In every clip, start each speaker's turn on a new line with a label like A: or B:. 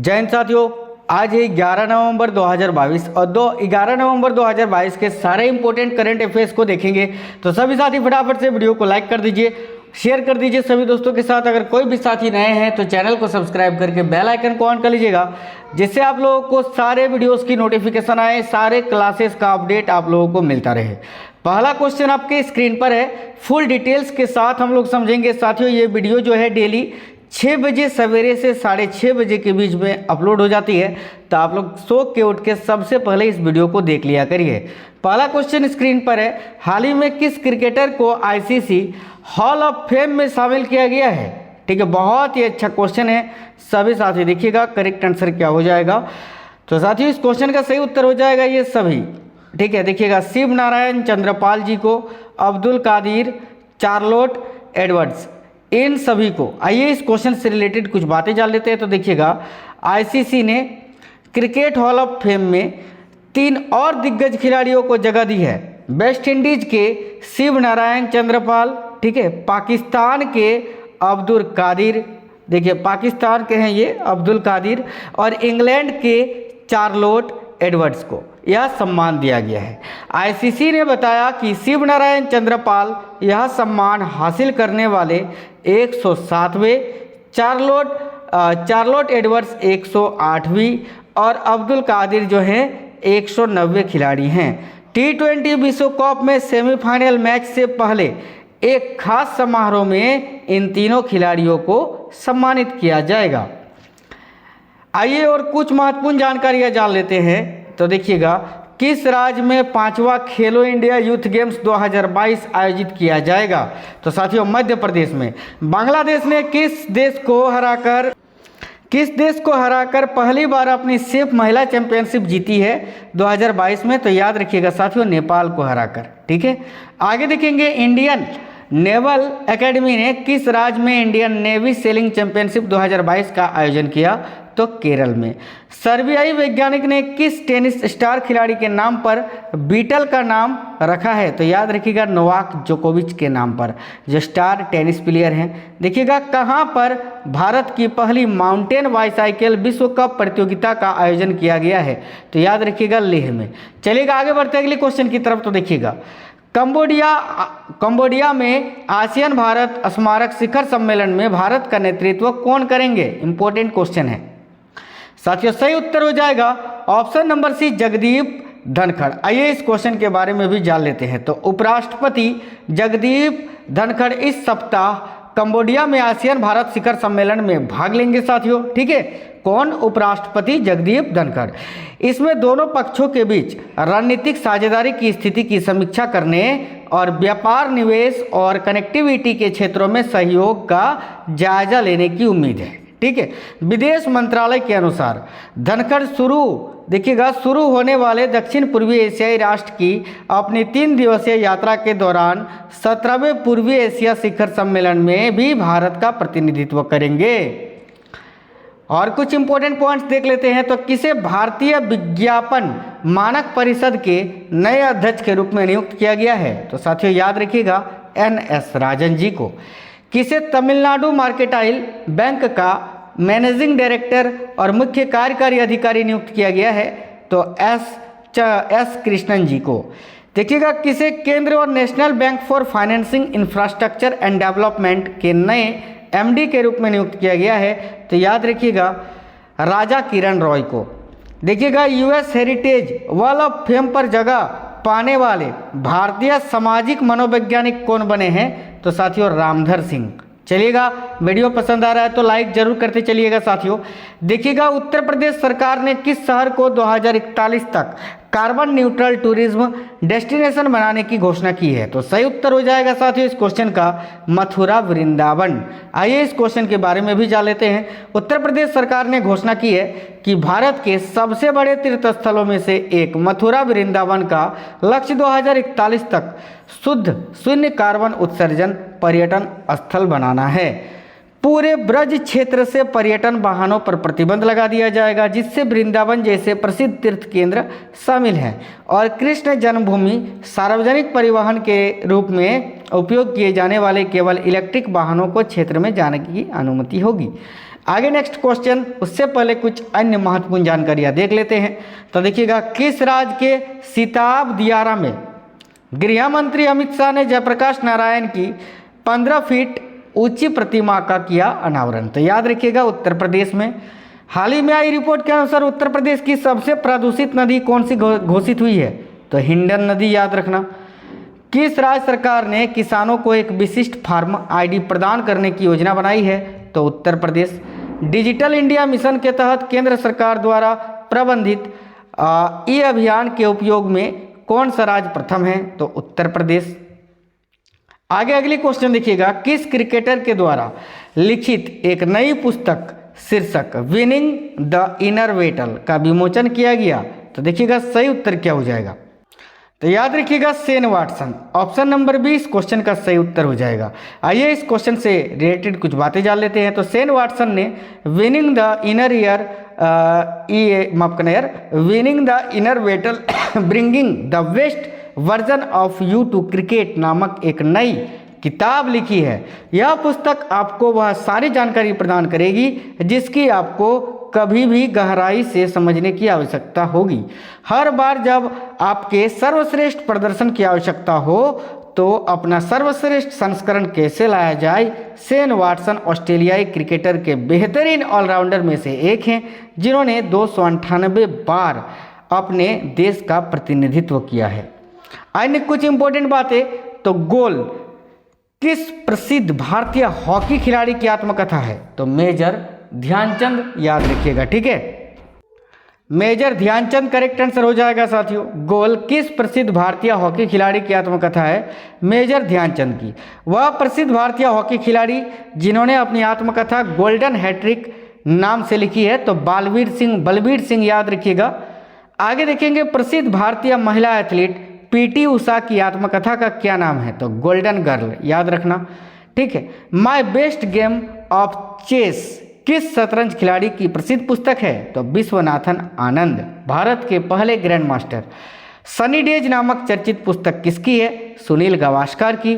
A: जय हिंद साथियों, आज है 11 नवंबर 2022 और 11 नवंबर 2022 के सारे इंपॉर्टेंट करंट अफेयर्स को देखेंगे। तो सभी साथी फटाफट से वीडियो को लाइक कर दीजिए, शेयर कर दीजिए सभी दोस्तों के साथ। अगर कोई भी साथी नए हैं तो चैनल को सब्सक्राइब करके बेल आइकन को ऑन कर लीजिएगा, जिससे आप लोगों को सारे वीडियोस की नोटिफिकेशन आए, सारे क्लासेस का अपडेट आप लोगों को मिलता रहे। पहला क्वेश्चन आपके स्क्रीन पर है, फुल डिटेल्स के साथ हम लोग समझेंगे। साथियों, ये वीडियो जो है डेली 6 बजे सवेरे से 6:30 बजे के बीच में अपलोड हो जाती है, तो आप लोग सो के उठ के सबसे पहले इस वीडियो को देख लिया करिए। पहला क्वेश्चन स्क्रीन पर है, हाल ही में किस क्रिकेटर को आईसीसी हॉल ऑफ फेम में शामिल किया गया है? ठीक है, बहुत ही अच्छा क्वेश्चन है, सभी साथी देखिएगा करेक्ट आंसर क्या हो जाएगा। तो साथियों, इस क्वेश्चन का सही उत्तर हो जाएगा ये सभी। ठीक है, देखिएगा शिव नारायण चंद्रपाल जी को, अब्दुल कादिर, चार्लोट एडवर्ड्स, इन सभी को। आइए इस क्वेश्चन से रिलेटेड कुछ बातें जान लेते हैं। तो देखिएगा, आईसीसी ने क्रिकेट हॉल ऑफ फेम में 3 और दिग्गज खिलाड़ियों को जगह दी है। वेस्ट इंडीज के शिव नारायण चंद्रपाल, ठीक है, पाकिस्तान के अब्दुल कादिर, देखिए पाकिस्तान के हैं ये अब्दुल कादिर, और इंग्लैंड के चार्लोट एडवर्ड्स को यह सम्मान दिया गया है। आईसीसी ने बताया कि शिव नारायण चंद्रपाल यह सम्मान हासिल करने वाले 107वें, चार्लोट एडवर्ड्स 108वीं और अब्दुल कादिर जो है 190 खिलाड़ी हैं। T20 विश्व कप में सेमीफाइनल मैच से पहले एक खास समारोह में इन तीनों खिलाड़ियों को सम्मानित किया जाएगा। आइए और कुछ महत्वपूर्ण जानकारियां जान लेते हैं। तो देखिएगा, किस राज्य में 5वां खेलो इंडिया यूथ गेम्स 2022 आयोजित किया जाएगा? तो साथियों, मध्य प्रदेश में। बांग्लादेश ने किस देश को हराकर पहली बार अपनी सिर्फ महिला चैंपियनशिप जीती है 2022 में? तो याद रखिएगा साथियों, नेपाल को हराकर। ठीक है, आगे देखेंगे, इंडियन नेवल एकेडमी ने किस राज्य में इंडियन नेवी सेलिंग चैंपियनशिप 2022 का आयोजन किया? तो केरल में। सर्बियाई वैज्ञानिक ने किस टेनिस स्टार खिलाड़ी के नाम पर बीटल का नाम रखा है? तो याद रखिएगा, नोवाक जोकोविच के नाम पर, जो स्टार टेनिस प्लेयर हैं। देखिएगा, कहां पर भारत की पहली माउंटेन बाईसाइकिल विश्व कप प्रतियोगिता का आयोजन किया गया है? तो याद रखिएगा, लेह में। चलिएगा आगे बढ़ते अगले क्वेश्चन की तरफ। तो देखिएगा, कंबोडिया में आसियान भारत स्मारक शिखर सम्मेलन में भारत का नेतृत्व कौन करेंगे? इंपॉर्टेंट क्वेश्चन है साथियों। सही उत्तर हो जाएगा option number C, Jagdeep Dhankhar. आइए इस क्वेश्चन के बारे में भी जान लेते हैं। तो उपराष्ट्रपति जगदीप धनखड़ इस सप्ताह कंबोडिया में आसियान भारत शिखर सम्मेलन में भाग लेंगे साथियों। ठीक है, कौन? उपराष्ट्रपति जगदीप धनखड़। इसमें दोनों पक्षों के बीच रणनीतिक साझेदारी की स्थिति की समीक्षा करने और व्यापार, निवेश और कनेक्टिविटी के क्षेत्रों में सहयोग का जायजा लेने की उम्मीद है। ठीक है, विदेश मंत्रालय के अनुसार धनखड़ शुरू होने वाले दक्षिण पूर्वी एशियाई राष्ट्र की अपनी 3 दिवसीय यात्रा के दौरान 17वें पूर्वी एशिया शिखर सम्मेलन में भी भारत का प्रतिनिधित्व करेंगे। और कुछ इंपॉर्टेंट पॉइंट्स देख लेते हैं। तो किसे भारतीय विज्ञापन मानक परिषद के नए अध्यक्ष के रूप में नियुक्त किया गया है? तो साथियों याद रखिएगा, NS राजन जी को। किसे तमिलनाडु मार्केटाइल बैंक का मैनेजिंग डायरेक्टर और मुख्य कार्यकारी अधिकारी नियुक्त किया गया है? तो एस कृष्णन जी को। देखिएगा, किसे केंद्र और national bank for financing infrastructure and development के नए MD के रूप में नियुक्त किया गया है? तो याद रखिएगा, राजा किरण रॉय को। देखिएगा, US heritage wall of fame पर जगह पाने वाले भारतीय सामाजिक मनोवैज्ञानिक कौन बने हैं? तो साथियों, रामधर सिंह। चलिएगा, वीडियो पसंद आ रहा है तो लाइक जरूर करते चलिएगा साथियों। देखिएगा, उत्तर प्रदेश सरकार ने किस शहर को 2041 तक कार्बन न्यूट्रल टूरिज्म डेस्टिनेशन बनाने की घोषणा की है? तो सही उत्तर हो जाएगा साथियों इस क्वेश्चन का, मथुरा वृंदावन। आइए इस क्वेश्चन के बारे में भी जान लेते हैं। उत्तर प्रदेश सरकार ने घोषणा की है कि भारत के सबसे बड़े तीर्थ स्थलों में से एक मथुरा वृंदावन का लक्ष्य 2041 तक शुद्ध शून्य कार्बन उत्सर्जन पर्यटन स्थल बनाना है। पूरे ब्रज क्षेत्र से पर्यटन वाहनों पर प्रतिबंध लगा दिया जाएगा, जिससे वृंदावन जैसे प्रसिद्ध तीर्थ केंद्र शामिल हैं, और कृष्ण जन्मभूमि सार्वजनिक परिवहन के रूप में उपयोग किए जाने वाले केवल इलेक्ट्रिक वाहनों को क्षेत्र में जाने की अनुमति होगी। आगे नेक्स्ट क्वेश्चन, उससे पहले कुछ अन्य महत्वपूर्ण जानकारियां देख लेते हैं। तो देखिएगा, किस राज्य के सिताब दियारा में गृह मंत्री अमित शाह ने जयप्रकाश नारायण की 15 फीट ऊंची प्रतिमा का किया अनावरण? तो याद रखिएगा, उत्तर प्रदेश में। हाल ही में आई रिपोर्ट के अनुसार उत्तर प्रदेश की सबसे प्रदूषित नदी कौन सी घोषित हुई है? तो हिंडन नदी, याद रखना। किस राज्य सरकार ने किसानों को एक विशिष्ट फार्म आईडी प्रदान करने की योजना बनाई है? तो Uttar Pradesh. Digital India mission के तहत केंद्र सरकार द्वारा प्रबंधित ई अभियान के उपयोग में कौन सा राज्य प्रथम है? तो उत्तर प्रदेश। आगे अगली क्वेश्चन देखिएगा, किस क्रिकेटर के द्वारा लिखित एक नई पुस्तक शीर्षक विनिंग द इनर बैटल का विमोचन किया गया? तो देखिएगा सही उत्तर क्या हो जाएगा? तो याद रखिएगा, Shane Watson. Option number 20 question का सही उत्तर हो जाएगा। आइए इस क्वेश्चन से रिलेटेड कुछ बातें जान लेते हैं। तो शेन वाटसन ने winning the inner ear winning the inner battle bringing the best version of you to cricket नामक एक नई किताब लिखी है। यह पुस्तक आपको वह सारी जानकारी प्रदान करेगी जिसकी आपको कभी भी गहराई से समझने की आवश्यकता होगी। हर बार जब आपके सर्वश्रेष्ठ प्रदर्शन की आवश्यकता हो तो अपना सर्वश्रेष्ठ संस्करण कैसे लाया जाए। शेन वाटसन ऑस्ट्रेलियाई क्रिकेटर के बेहतरीन ऑलराउंडर में से एक हैं जिन्होंने 298 बार अपने देश का प्रतिनिधित्व किया है। अन्य कुछ इंपॉर्टेंट बातें, तो गोल किस प्रसिद्ध भारतीय हॉकी खिलाड़ी की आत्मकथा है? तो मेजर ध्यानचंद, याद रखिएगा, ठीक है। मेजर ध्यानचंद करेक्ट आंसर हो जाएगा साथियों। गोल किस प्रसिद्ध भारतीय हॉकी खिलाड़ी की आत्मकथा है? मेजर ध्यानचंद की। वह प्रसिद्ध भारतीय हॉकी खिलाड़ी जिन्होंने अपनी आत्मकथा गोल्डन हैट्रिक नाम से लिखी है, तो बलबीर सिंह, याद रखिएगा। आगे देखेंगे, प्रसिद्ध भारतीय महिला एथलीट पीटी उषा की आत्मकथा का क्या नाम है? तो गोल्डन गर्ल, याद रखना, ठीक है। My best game of chess किस शतरंज खिलाड़ी की प्रसिद्ध पुस्तक है? तो विश्वनाथन आनंद, भारत के पहले ग्रैंड मास्टर। सनी डेज नामक चर्चित पुस्तक किसकी है? सुनील गावस्कर की।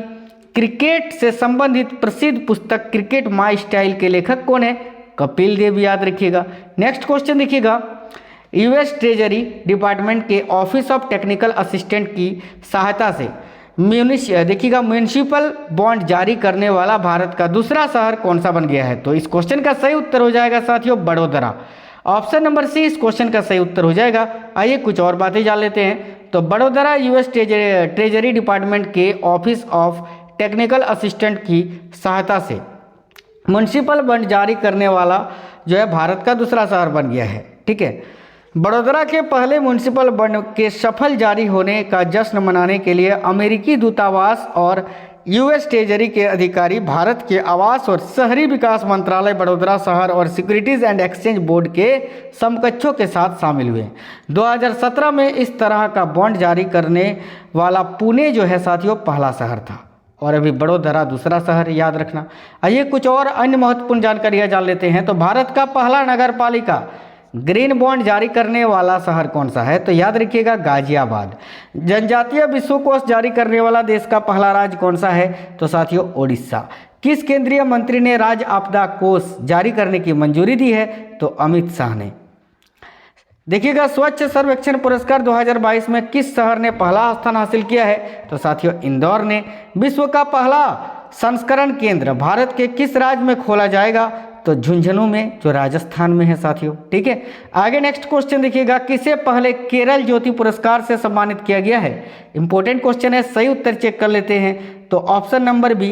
A: क्रिकेट से संबंधित प्रसिद्ध पुस्तक क्रिकेट माई स्टाइल के लेखक कौन है? कपिल देव, याद रखिएगा। नेक्स्ट क्वेश्चन देखिएगा, यूएस ट्रेजरी डिपार्टमेंट के ऑफिस ऑफ टेक्निकल असिस्टेंट की सहायता से देखिएगा म्यूनिसिपल बॉन्ड जारी करने वाला भारत का दूसरा शहर कौन सा बन गया है? तो इस क्वेश्चन का सही उत्तर हो जाएगा साथियों बड़ोदरा। ऑप्शन नंबर सी इस क्वेश्चन का सही उत्तर हो जाएगा। आइए कुछ और बातें जान लेते हैं। तो बड़ोदरा यूएस ट्रेजरी डिपार्टमेंट के ऑफिस ऑफ टेक्निकल असिस्टेंट की सहायता से म्यूनिसिपल बॉन्ड जारी करने वाला जो है भारत का दूसरा शहर बन गया है, ठीक है। बड़ोदरा के पहले म्यूनिसिपल बॉन्ड के सफल जारी होने का जश्न मनाने के लिए अमेरिकी दूतावास और यूएस ट्रेजरी के अधिकारी भारत के आवास और शहरी विकास मंत्रालय, बड़ोदरा शहर और सिक्योरिटीज एंड एक्सचेंज बोर्ड के समकक्षों के साथ शामिल हुए। 2017 में इस तरह का बॉन्ड जारी करने वाला पुणे जो है साथियों पहला शहर था और अभी बड़ोदरा दूसरा शहर, याद रखना। आइए कुछ और अन्य महत्वपूर्ण जानकारियाँ जान लेते हैं। तो भारत का पहला नगर पालिका ग्रीन बॉन्ड जारी करने वाला शहर कौन सा है? तो याद रखिएगा गाजियाबाद। जनजातीय विश्वकोश जारी करने वाला देश का पहला राज्य कौन सा है? तो साथियों ओडिशा। किस केंद्रीय मंत्री ने राज्य आपदा कोष जारी करने की मंजूरी दी है? तो अमित शाह ने। देखिएगा स्वच्छ सर्वेक्षण पुरस्कार 2022 में किस शहर ने पहला स्थान हासिल किया है? तो साथियों इंदौर ने। विश्व का पहला संस्करण केंद्र भारत के किस राज्य में खोला जाएगा? तो झुंझुनू में, जो राजस्थान में है साथियों, ठीक है। आगे नेक्स्ट क्वेश्चन देखिएगा, किसे पहले केरल ज्योति पुरस्कार से सम्मानित किया गया है? इंपॉर्टेंट क्वेश्चन है, सही उत्तर चेक कर लेते हैं। तो option number B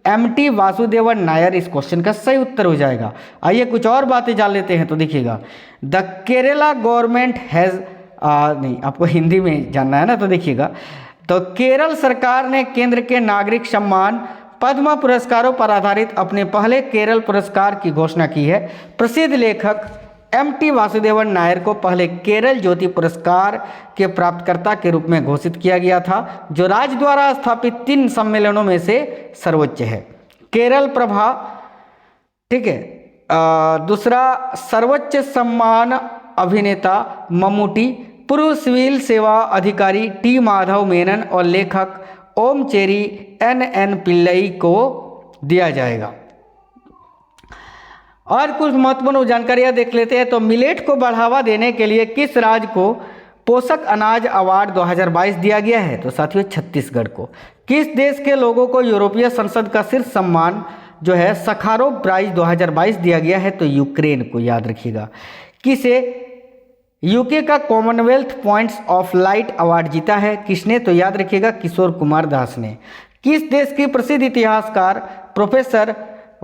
A: MT Vasudevan Nair इस क्वेश्चन का सही उत्तर हो जाएगा। आइए कुछ और बातें जान लेते हैं। तो देखिएगा द केरला गवर्नमेंट हैज़ नहीं, आपको हिंदी में जानना है ना, तो देखिएगा तो केरल सरकार ने केंद्र के नागरिक सम्मान पद्म पुरस्कारों पर आधारित अपने पहले केरल पुरस्कार की घोषणा की है। प्रसिद्ध लेखक एमटी वासुदेवन नायर को पहले केरल ज्योति पुरस्कार के प्राप्तकर्ता के रूप में घोषित किया गया था, जो राज्य द्वारा स्थापित 3 सम्मेलनों में से सर्वोच्च है। केरल प्रभा, ठीक है। दूसरा सर्वोच्च सम्मान अभिनेता मम्मूटी, पूर्व सिविल सेवा अधिकारी टी माधव मेनन और लेखक ओम चेरी एन पिल्लई को दिया जाएगा। और कुछ महत्वपूर्ण जानकारियां देख लेते हैं। तो मिलेट को बढ़ावा देने के लिए किस राज्य को पोषक अनाज अवार्ड 2022 दिया गया है? तो साथियों छत्तीसगढ़ को। किस देश के लोगों को यूरोपीय संसद का शीर्ष सम्मान जो है सखारोव प्राइज 2022 दिया गया है? तो यूक्रेन को, याद रखिएगा। किसे यूके का Commonwealth points of light award जीता है? किसने? तो याद रखिएगा किशोर कुमार दास ने। किस देश की प्रसिद्ध इतिहासकार प्रोफेसर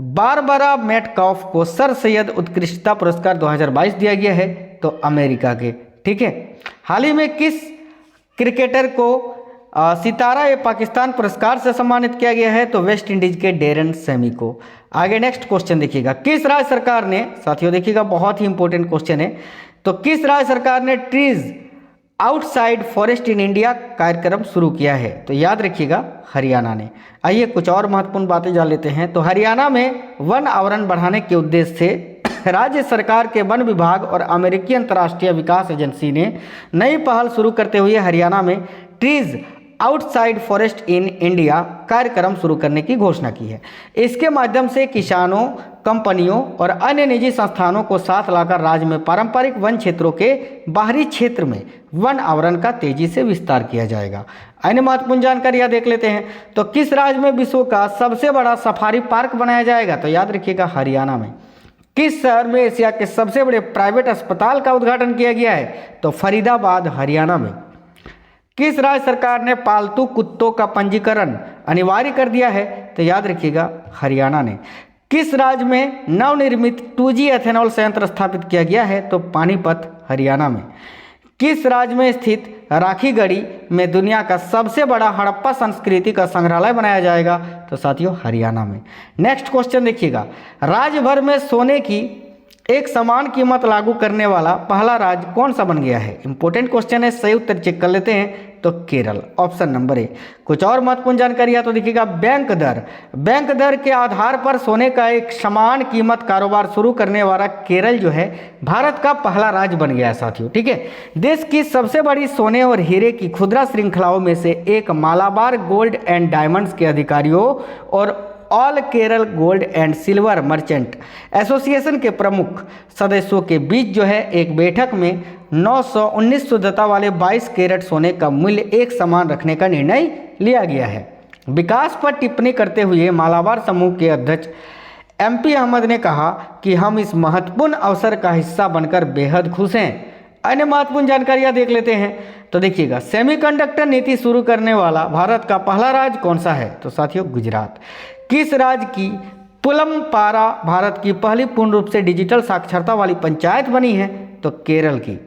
A: बारबरा मेटकॉफ को सर सैयद उत्कृष्टता पुरस्कार 2022 दिया गया है? तो अमेरिका के। ठीक है। हाल ही में किस क्रिकेटर को सितारा ए पाकिस्तान पुरस्कार से सम्मानित किया गया है? तो वेस्ट इंडीज के डेरन सेमी को। आगे नेक्स्ट क्वेश्चन देखिएगा। किस राज्य सरकार ने, साथियों देखिएगा बहुत ही इंपॉर्टेंट क्वेश्चन है, तो किस राज्य सरकार ने trees outside forest in India कार्यक्रम शुरू किया है? तो याद रखिएगा हरियाणा ने। आइए कुछ और महत्वपूर्ण बातें जान लेते हैं। तो हरियाणा में वन आवरण बढ़ाने के उद्देश्य से राज्य सरकार के वन विभाग और अमेरिकी अंतर्राष्ट्रीय विकास एजेंसी ने नई पहल शुरू करते हुए हरियाणा में trees outside forest in India कार्यक्रम शुरू करने की घोषणा की है। इसके माध्यम से किसानों, कंपनियों और अन्य निजी संस्थानों को साथ लाकर राज्य में पारंपरिक वन क्षेत्रों के बाहरी क्षेत्र में वन आवरण का तेजी से विस्तार किया जाएगा। अन्य महत्वपूर्ण जानकारियां देख लेते हैं। तो किस राज्य में विश्व का सबसे बड़ा सफारी पार्क बनाया जाएगा? तो याद रखिएगा हरियाणा में। किस शहर में एशिया के सबसे बड़े प्राइवेट अस्पताल का उद्घाटन किया गया है? तो फरीदाबाद, हरियाणा में। किस राज्य सरकार ने पालतू कुत्तों का पंजीकरण अनिवार्य कर दिया है? तो याद रखिएगा हरियाणा ने। किस राज्य में नवनिर्मित 2G एथेनॉल संयंत्र स्थापित किया गया है? तो पानीपत, हरियाणा में। किस राज्य में स्थित राखीगढ़ी में दुनिया का सबसे बड़ा हड़प्पा संस्कृति का संग्रहालय बनाया जाएगा? तो साथियों हरियाणा में। नेक्स्ट क्वेश्चन देखिएगा। राज्य भर में सोने की एक समान कीमत लागू करने वाला पहला राज्य कौन सा बन गया है? इंपॉर्टेंट क्वेश्चन है, सही उत्तर चेक कर लेते हैं। तो केरल, ऑप्शन नंबर ए। कुछ और महत्वपूर्ण जानकारियां तो देखिएगा। बैंक दर के आधार पर सोने का एक समान कीमत कारोबार शुरू करने वाला केरल जो है भारत का पहला राज्य बन गया है साथियों। ठीक है। देश की सबसे बड़ी सोने और हीरे की खुदरा श्रृंखलाओं में से एक मालाबार गोल्ड एंड डायमंड्स के अधिकारियों और all Kerala gold and silver merchant association के प्रमुख सदस्यों के बीच जो है एक बैठक में 919 शुद्धता वाले 22 कैरेट सोने का मूल्य एक समान रखने का निर्णय लिया गया है। विकास पर टिप्पणी करते हुए मालाबार समूह के अध्यक्ष MP अहमद ने कहा कि हम इस महत्वपूर्ण अवसर का हिस्सा बनकर बेहद खुश हैं। अन्य महत्वपूर्ण जानकारियां देख लेते हैं। तो देखिएगा, सेमीकंडक्टर नीति शुरू करने वाला भारत का पहला राज्य कौन सा है? तो साथियों गुजरात। किस राज्य की पुलमपारा भारत की पहली पूर्ण रूप से डिजिटल साक्षरता वाली पंचायत बनी है? तो केरल की।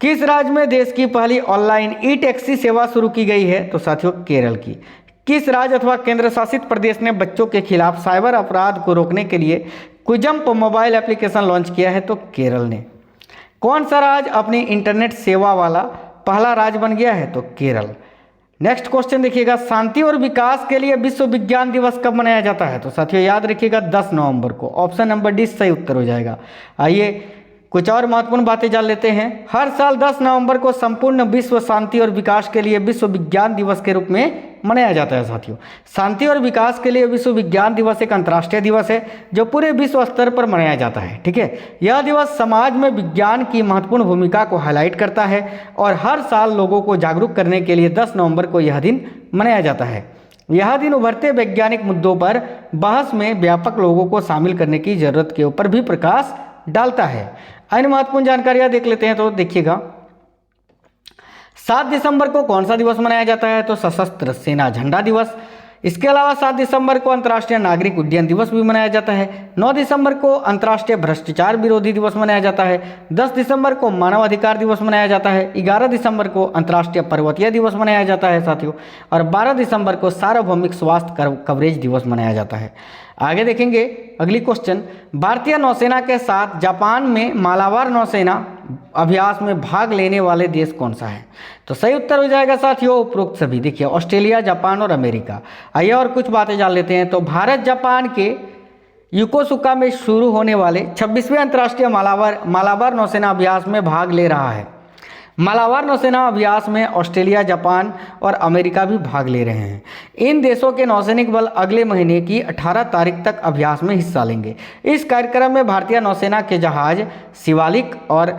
A: किस राज्य में देश की पहली ऑनलाइन ई-टैक्सी सेवा शुरू की गई है? तो साथियों केरल की। किस राज्य अथवा केंद्र शासित प्रदेश ने बच्चों के खिलाफ साइबर अपराध को रोकने के लिए क्विजम्प मोबाइल एप्लीकेशन लॉन्च किया है? तो केरल ने। कौन सा राज्य अपनी इंटरनेट सेवा वाला पहला राज्य बन गया है? तो केरल। नेक्स्ट क्वेश्चन देखिएगा। शांति और विकास के लिए विश्व विज्ञान दिवस कब मनाया जाता है? तो साथियों याद रखिएगा 10 नवंबर को। ऑप्शन नंबर डी सही उत्तर हो जाएगा। आइए कुछ और महत्वपूर्ण बातें जान लेते हैं। हर साल 10 नवंबर को संपूर्ण विश्व शांति और विकास के लिए विश्व विज्ञान दिवस के रूप में मनाया जाता है साथियों। शांति और विकास के लिए विश्व विज्ञान दिवस एक अंतर्राष्ट्रीय दिवस है जो पूरे विश्व स्तर पर मनाया जाता है। ठीक है। यह दिवस समाज में विज्ञान की महत्वपूर्ण भूमिका को हाईलाइट करता है और हर साल लोगों को जागरूक करने के लिए 10 नवंबर को यह दिन मनाया जाता है। यह दिन उभरते वैज्ञानिक मुद्दों पर बहस में व्यापक लोगों को शामिल करने की जरूरत के ऊपर भी प्रकाश डालता है। अन्य महत्वपूर्ण जानकारियां देख लेते हैं। तो देखिएगा, 7 दिसंबर को कौन सा दिवस मनाया जाता है? तो सशस्त्र सेना झंडा दिवस। इसके अलावा 7 दिसंबर को अंतर्राष्ट्रीय नागरिक उड्डयन दिवस भी मनाया जाता है। 9 दिसंबर को अंतर्राष्ट्रीय भ्रष्टाचार विरोधी दिवस मनाया जाता है। 10 दिसंबर को मानव अधिकार दिवस मनाया जाता है। 11 दिसंबर को अंतर्राष्ट्रीय पर्वतीय दिवस मनाया जाता है साथियों। और 12 दिसंबर को सार्वभौमिक स्वास्थ्य कवरेज दिवस मनाया जाता है। आगे देखेंगे अगली क्वेश्चन। भारतीय नौसेना के साथ जापान में मालाबार नौसेना अभ्यास में भाग लेने वाले देश कौन सा है? तो सही उत्तर हो जाएगा साथियों उपरोक्त सभी। देखिए, ऑस्ट्रेलिया, जापान और अमेरिका। आइए और कुछ बातें जान लेते हैं। तो भारत जापान के योकोसुका में शुरू होने वाले 26वें अंतर्राष्ट्रीय मालाबार नौसेना अभ्यास में भाग ले रहा है। मालाबार नौसेना अभ्यास में ऑस्ट्रेलिया, जापान और अमेरिका भी भाग ले रहे हैं। इन देशों के नौसैनिक बल अगले महीने की 18 तारीख तक अभ्यास में हिस्सा लेंगे। इस कार्यक्रम में भारतीय नौसेना के जहाज शिवालिक और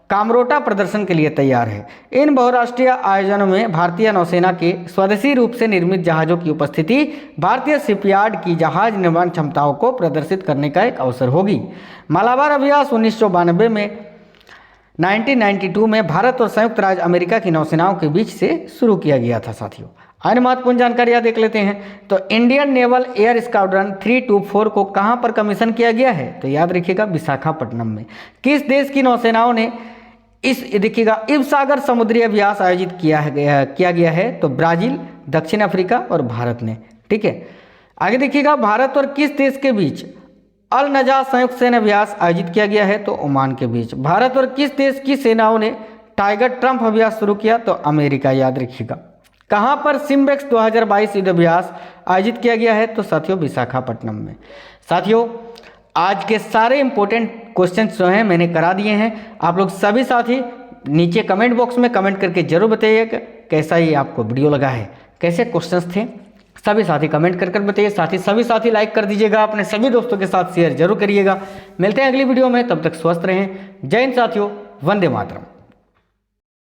A: कामरोटा प्रदर्शन के लिए तैयार है। इन बहुराष्ट्रीय आयोजनों में भारतीय नौसेना के स्वदेशी रूप से निर्मित जहाज़ों की उपस्थिति भारतीय शिपयार्ड की जहाज निर्माण क्षमताओं को प्रदर्शित करने का एक अवसर होगी। मालाबार अभ्यास 1992 में 1992 में भारत और संयुक्त राज्य अमेरिका की नौसेनाओं के बीच से शुरू किया गया था। साथियों, अन्य महत्वपूर्ण जानकारियाँ देख लेते हैं। तो इंडियन नेवल एयर स्क्वाड्रन 324 को कहाँ पर कमीशन किया गया है? तो याद रखिएगा, विशाखापट्टनम में। किस देश की नौसेनाओं ने इस देखिएगा इब सागर समुद्री अभ्यास आयोजित किया गया है? तो ब्राजील, दक्षिण अफ्रीका और भारत ने। ठीक है, आगे देखिएगा, भारत और किस देश के बीच अल नजा संयुक्त सैन्य अभ्यास आयोजित किया गया है? तो ओमान के बीच। भारत और किस देश की सेनाओं ने टाइगर ट्रम्प अभ्यास शुरू किया? तो अमेरिका, याद रखिएगा। कहाँ पर सिम्बेक्स 2022 युद्ध अभ्यास आयोजित किया गया है? तो साथियों, विशाखापट्टनम में। साथियों, आज के सारे इंपॉर्टेंट क्वेश्चंस जो हैं मैंने करा दिए हैं। आप लोग सभी साथी नीचे कमेंट बॉक्स में कमेंट करके जरूर बताइएगा कैसा ये आपको वीडियो लगा है, कैसे क्वेश्चंस थे। सभी साथी कमेंट कर बताइए। साथ ही सभी साथी लाइक कर दीजिएगा, अपने सभी दोस्तों के साथ शेयर जरूर करिएगा। मिलते हैं अगली वीडियो में, तब तक स्वस्थ रहें। जय हिंद साथियों, वंदे मातरम।